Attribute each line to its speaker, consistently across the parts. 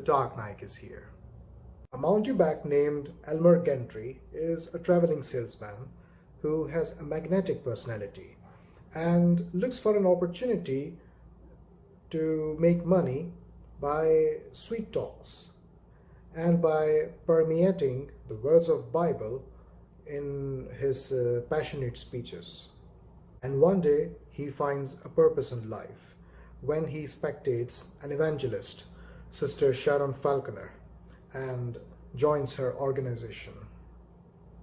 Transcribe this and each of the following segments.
Speaker 1: dark Knaik is here. A mountebank named Elmer Gantry is a traveling salesman who has a magnetic personality and looks for an opportunity to make money by sweet talks and by permeating the words of Bible in his passionate speeches. And one day he finds a purpose in life when he spectates an evangelist, Sister Sharon Falconer, and joins her organization.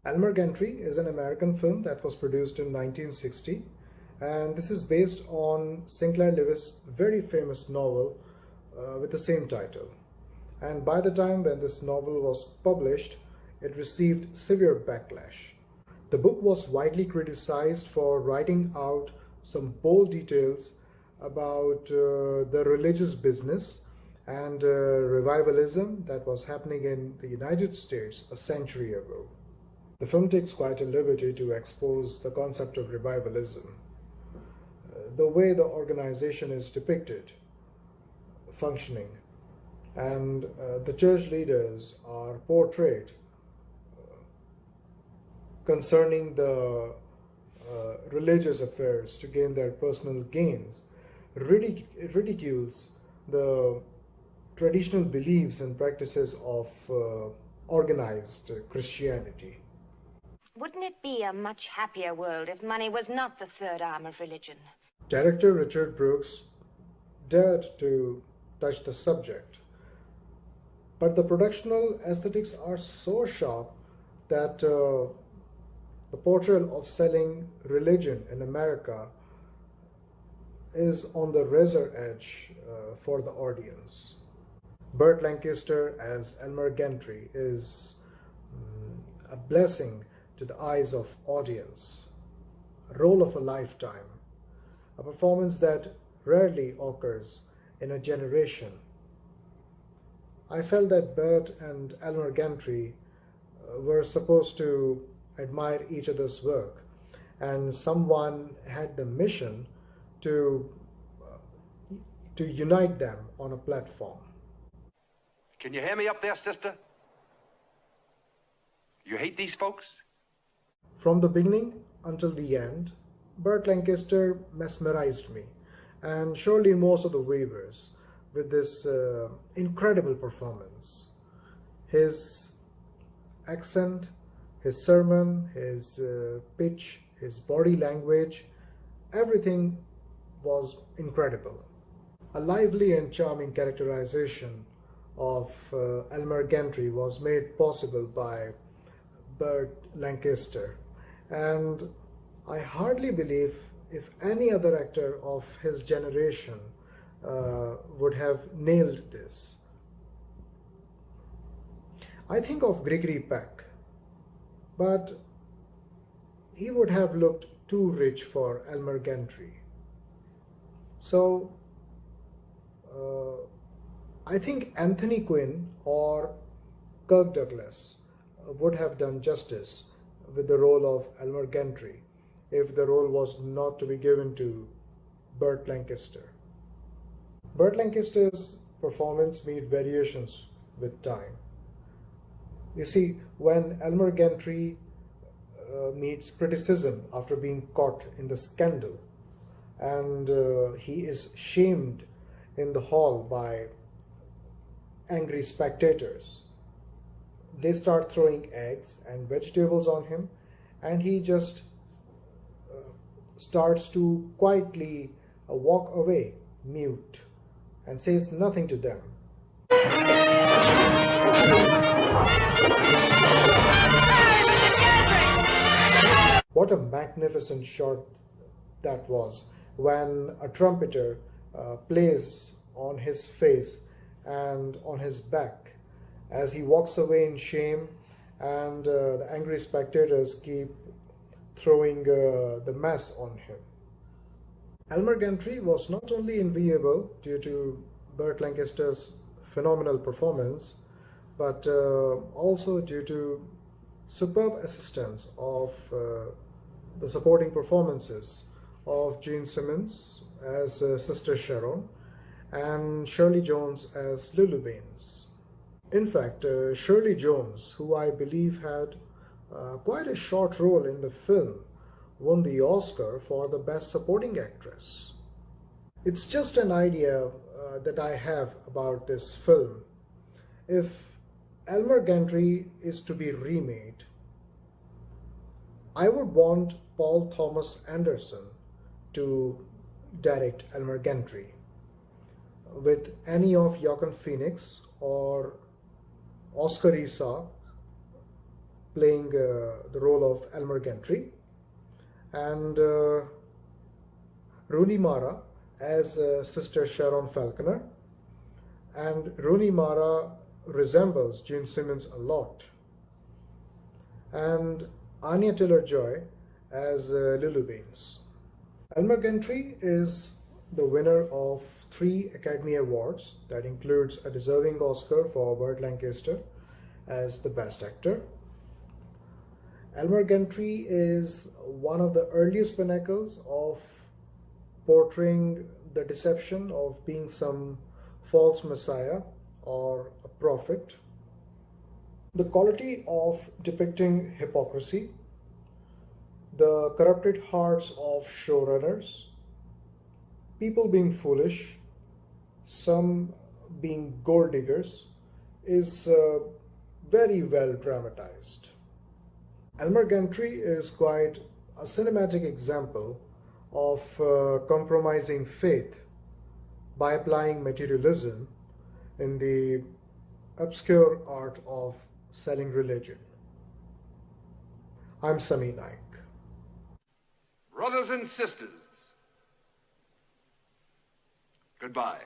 Speaker 1: Elmer Gantry is an American film that was produced in 1960, and this is based on Sinclair Lewis's very famous novel with the same title. And by the time when this novel was published, it received severe backlash. The book was widely criticized for writing out some bold details about the religious business and revivalism that was happening in the United States a century ago. The film takes quite a liberty to expose the concept of revivalism. The way the organization is depicted, functioning, and the church leaders are portrayed concerning the religious affairs to gain their personal gains, ridicules the traditional beliefs and practices of organized Christianity.
Speaker 2: Wouldn't it be a much happier world if money was not the third arm of religion?
Speaker 1: Director Richard Brooks dared to touch the subject, but the productional aesthetics are so sharp that the portrayal of selling religion in America is on the razor edge for the audience. Burt Lancaster as Elmer Gantry is a blessing to the eyes of audience, a role of a lifetime, a performance that rarely occurs in a generation. I felt that Burt and Elmer Gantry were supposed to admire each other's work, and someone had the mission to unite them on a platform.
Speaker 3: Can you hear me up there, sister? You hate these folks?
Speaker 1: From the beginning until the end, Burt Lancaster mesmerized me, and surely most of the viewers, with this incredible performance. His accent, his sermon, his pitch, his body language, everything was incredible. A lively and charming characterization of Elmer Gantry was made possible by Burt Lancaster, and I hardly believe if any other actor of his generation would have nailed this. I think of Gregory Peck, but he would have looked too rich for Elmer Gantry. So I think Anthony Quinn or Kirk Douglas would have done justice with the role of Elmer Gantry if the role was not to be given to Burt Lancaster. Burt Lancaster's performance made variations with time. You see, when Elmer Gantry meets criticism after being caught in the scandal, and he is shamed in the hall by angry spectators, they start throwing eggs and vegetables on him, and he just starts to quietly walk away, mute, and says nothing to them. What a magnificent shot that was, when a trumpeter plays on his face and on his back as he walks away in shame, and the angry spectators keep throwing the mess on him. Elmer Gantry was not only enviable due to Burt Lancaster's phenomenal performance, but also due to superb assistance of the supporting performances of Gene Simmons as Sister Sharon and Shirley Jones as Lulu Baines. In fact, Shirley Jones, who I believe had quite a short role in the film, won the Oscar for the Best Supporting Actress. It's just an idea that I have about this film. If Elmer Gantry is to be remade, I would want Paul Thomas Anderson to direct Elmer Gantry, with any of Joaquin Phoenix or Oscar Isaac playing the role of Elmer Gantry, and Rooney Mara as Sister Sharon Falconer. And Rooney Mara resembles Gene Simmons a lot. And Anya Taylor-Joy as Lulu Beans. Elmer Gantry is the winner of 3 Academy Awards. That includes a deserving Oscar for Burt Lancaster as the Best Actor. Elmer Gantry is one of the earliest pinnacles of portraying the deception of being some false messiah or a prophet. The quality of depicting hypocrisy, the corrupted hearts of showrunners, people being foolish, some being gold diggers, is very well dramatized. Elmer Gantry is quite a cinematic example of compromising faith by applying materialism in the obscure art of selling religion. I'm Sami Knaik.
Speaker 3: Brothers and sisters, goodbye.